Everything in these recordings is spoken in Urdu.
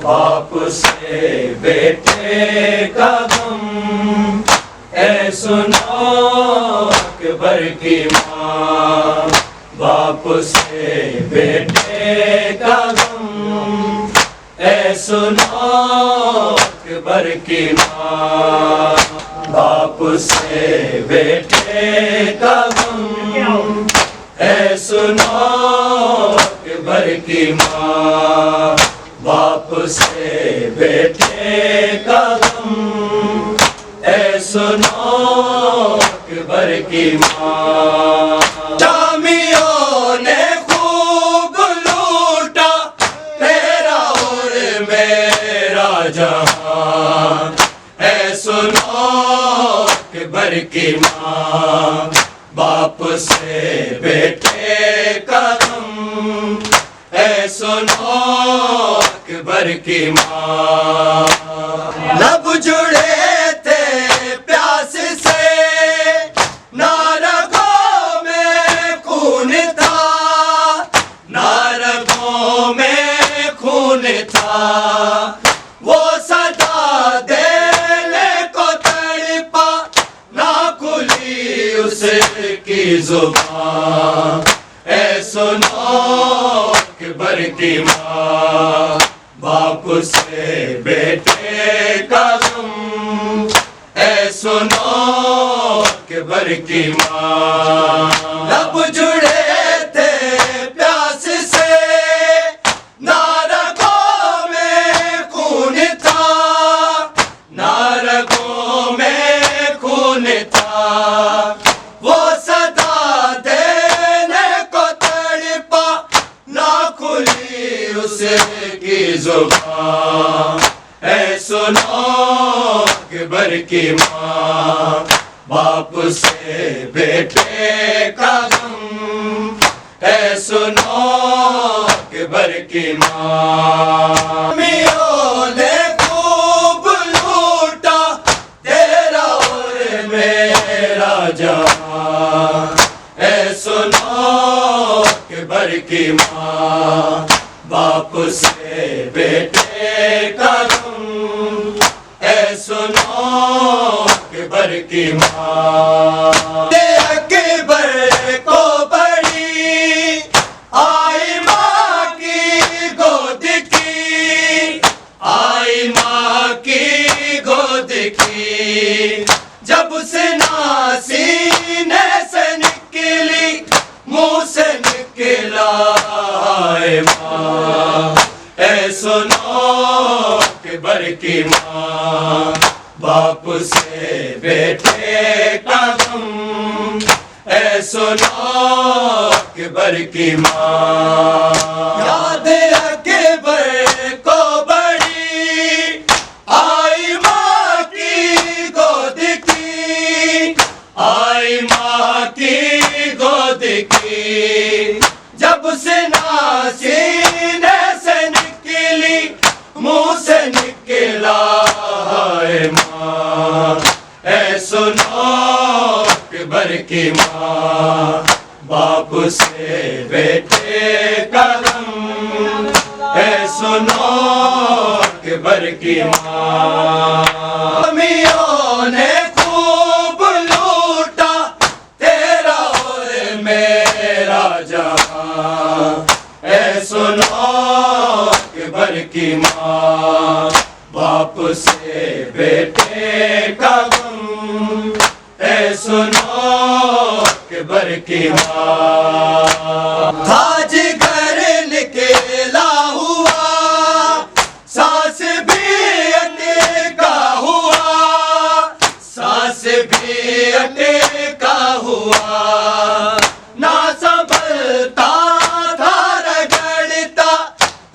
باپ سے بیٹے کا غم، اے سنو اکبر کی ماں۔ باپ سے بیٹے کا غم، اے سنو اکبر کی ماں۔ باپ سے بیٹے کا غم، اے سنو اکبر کی ماں۔ باپ سے بیٹے کا غم، اے سنو اکبر کی ماں۔ شامیوں نے خوب لوٹا تیرا اور میرا جہاں، اے سنو اکبر کی ماں۔ باپ سے بیٹے کا غم، اے سنو اکبر کی ماں۔ لب جڑے تھے پیاس سے، نہ رگوں میں خون تھا، نہ رگوں میں خون تھا۔ وہ صدا دینے کو تڑپا، نہ کھلی اس کی زبان، اے سنو اکبر کی ماں۔ باپ سے بیٹے کا غم، اے سنو اکبر کی ماں۔ لب جڑے تھے پیاس سے، نہ رگوں میں خون تھا، نہ رگوں میں خون تھا۔ وہ صدا دینے کو تڑپا، نہ کھلی اس کی زبان، اے سنو اکبر کی ماں۔ باپ سے بیٹے کا غم، اے سنو اکبر کی ماں۔ شامیوں نے خوب لوٹا تیرا اور میرا جہاں، اے سنو اکبر کی ماں۔ باپ سے بیٹے کا غم، اے سنو اکبر کی ماں۔ اکبر کو بڑی آئی ماں کی گود کی، آئی ماں کی گود کی۔ جب سینہ سینے سے نکلی، منہ سے نکلا اے ماں، اے سنو اکبر کی ماں۔ باپ سے بیٹے کا غم، اے سنو اکبر کی ماں۔ یاد اکبر کو بڑی آئی ماں کی گود کی، آئی ماں کی گود کی۔ جب سینہ سینے سے نکلی، منہ سے نکلا اے ماں، اے سنو اکبر کی ماں۔ باپ سے بیٹے کا غم، اے سنو اکبر کی ماں۔ شامیوں نے خوب لوٹا تیرا اور میرا جہاں، اے سنو اکبر کی ماں۔ باپ سے بیٹے کا غم، اے سنو اکبر کی ماں۔ تاج گھر نکلا ہوا، سانس بھی اٹکا ہوا، سانس بھی اٹکا ہوا۔ نہ سنبھلتا تھا رگڑتا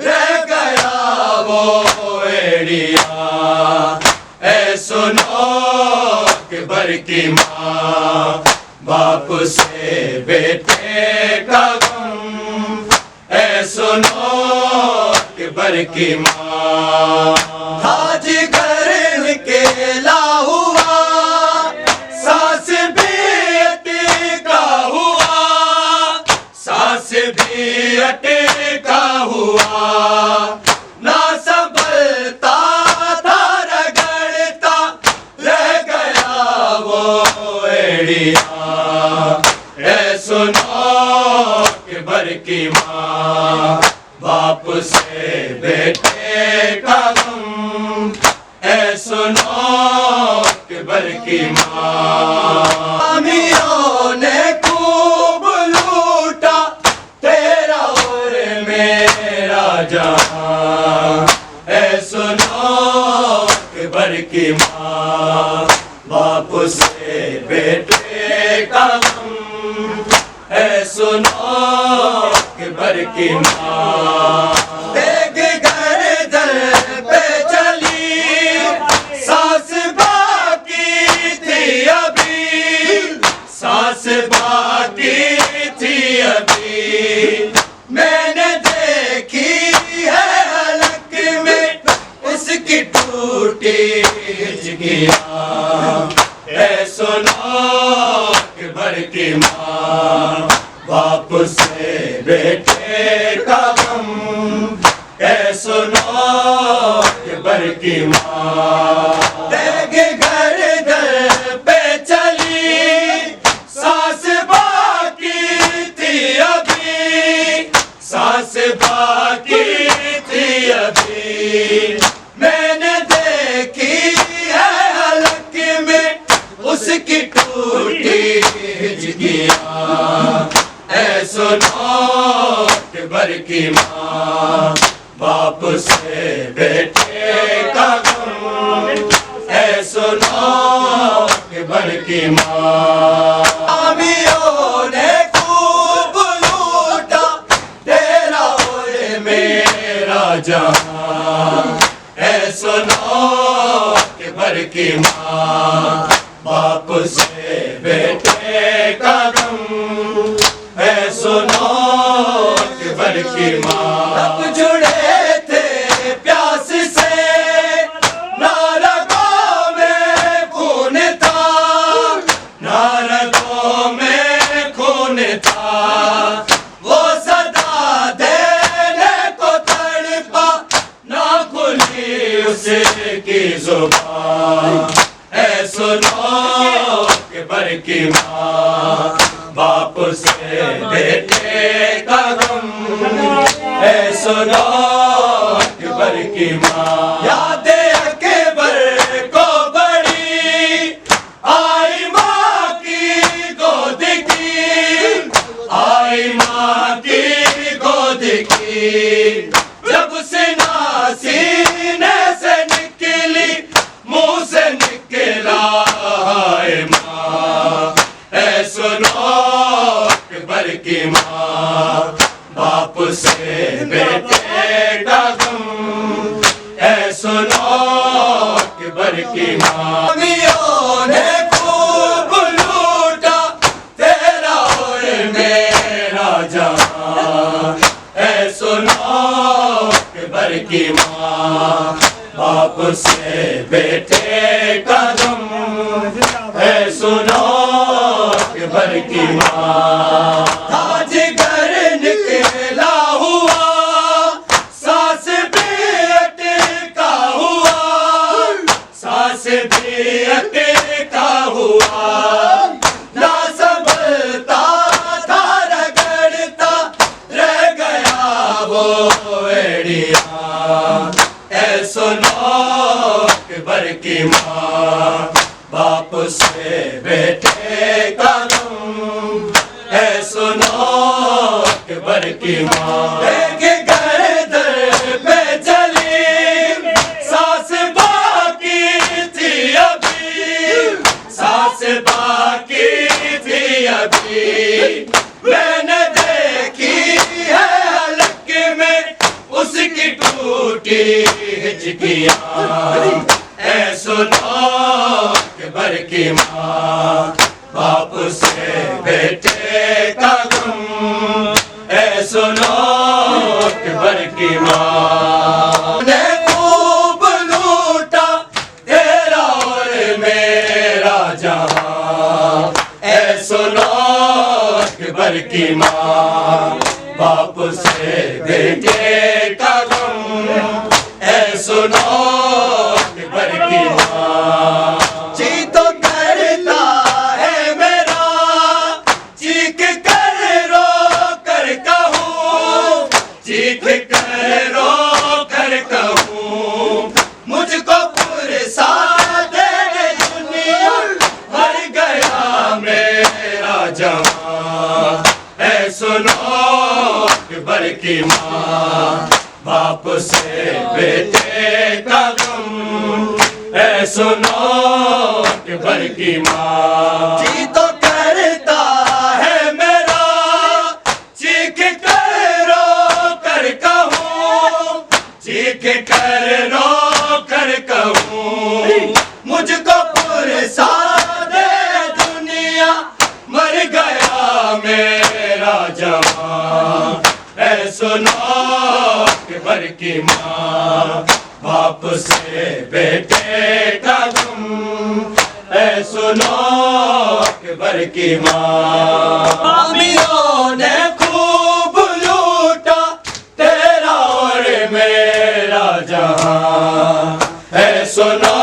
رہ گیا وہ ایڑیا، اے سنو اکبر کی ماں۔ باپ سے بیٹے کا غم، اے سنو اکبر کی ماں۔ تاج گھر نکلا ہوا، سانس بھی اٹکا ہوا، سانس بھی اٹکا ہوا۔ نہ سنبھل کا غم، اے سنو اکبر کی ماں. حامیوں نے خوب لوٹا تیرا اور میرا جہاں، اے سنو اکبر کی ماں. باپ سے بیٹے کا غم، اے سنو اکبر کی ماں. دیکھ گردن پہ چلی سانس باقی تھی ابھی، سانس باقی تھی ابھی. میں نے دیکھی ہے حلق میں اس کی ٹوٹی ہچکیاں، اے سنو اکبر کی ماں. باپ سے بیٹے کا غم، اے سنو اکبر کی ماں. دیکھ گردن پہ چلی سانس باقی تھی ابھی، سانس باقی تھی ابھی. میں نے دیکھی ہے حلق میں اس کی ٹوٹی ہچکیاں، اے سنو اکبر کی ماں. باپ سے بیٹے کا غم، اے سنو اکبر کی ماں. حامیوں نے خوب لوٹا تیرا اور میرا جہاں، اے سنو اکبر کی ماں. باپ سے بیٹے کا غم، اے سنو اکبر کی ماں. اب جڑے تھے پیاس سے نہ رگوں میں خون تھا، نہ رگوں میں خون تھا. وہ صدا دینے کو تڑپا نہ کھلی اس کی زبان، اے سنو اکبر کی ماں. باپ سے بیٹے کا غم، اے سنو اکبر کی ماں. یاد اکبر کو بڑی آئی ماں کی گود کی، آئی ماں کی گود کی. جب سینہ سینے سے نکلی منہ سے نکلا ہے ماں، اے سنو اکبر کی ماں. باپ سے بیٹے کا غم، اے سنو اکبر کی ماں. حامیوں نے خوب لوٹا تیرا اور میرا جہاں، اے سنو اکبر کی ماں. باپ سے بیٹے کا غم، اے سنو اکبر کی ماں. تاج گر نکلا ہوا سانس بھی اٹکا ہوا، سانس بھی اٹکا ہوا. نہ سنبھلتا تھا رگڑتا رہ گیا وہ ایڑیاں، اے سنو اکبر کی ماں. باپ سے بیٹے کا غم، اے سنو اکبر کی ماں. دیکھ گردن پہ چلی سانس باقی تھی ابھی، سانس باقی تھی ابھی. میں نے دیکھی ہے حلق میں اس کی ٹوٹی ہچکیاں، اے سنو اکبر کی ماں. باپ سے بیٹے کا غم، اے سنو اکبر کی ماں. نے خوب لوٹا تیرا اور میرا جہاں، اے سنو اکبر کی ماں. باپ سے بیٹے کا غم، اے سنو اکبر کی ماں. جی تو کرتا ہے میرا چیخ کر رو کر کہوں، چیخ کر رو کر کہوں. کی ماں، باپ سے بیٹے کا غم، اے سنو اکبر کی ماں، جی تو کرتا ہے میرا چیخ کر رو کر کہوں، چیخ کر رو کر کہوں، مجھ کو پرسا دے دنیا، مر گیا میرا جوان، اے سنو اکبر کی ماں، باپ سے بیٹے کا غم، اے سنو اکبر کی ماں، امیروں نے خوب لوٹا تیرا اور میرا جہاں، اے سنو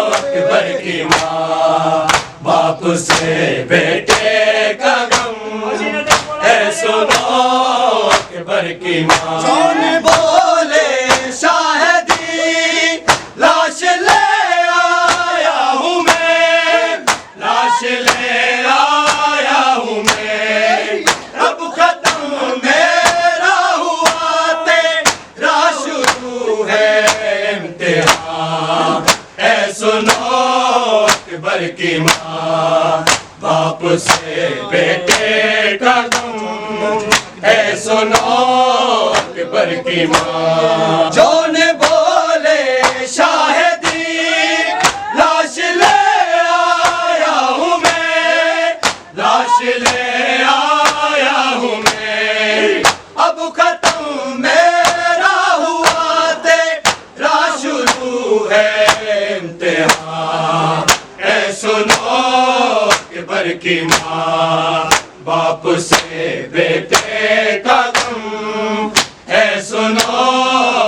اکبر کی ماں، باپ سے بیٹے کا غم، اے سنو اکبر کی ماں، کون بولے شاہدی لاش لے آیا ہوں میں، لاش لے آیا ہوں میں، اب ختم میرا ہوا تیرا شروع ہے امتحان، اے سنو اکبر کی ماں، باپ سے بیٹے کا غم، اے سنو اکبر کی ماں، جو نے بولے شاہدی لاش لے آیا ہوں میں، لاش لے آیا ہوں میں، اب ختم میرا ہوا تیرا شروع ہے امتحان، اے سنو اکبر کی ماں، باپ سے بیٹے کا غم، اے سنو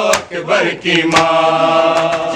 اکبر کی ماں۔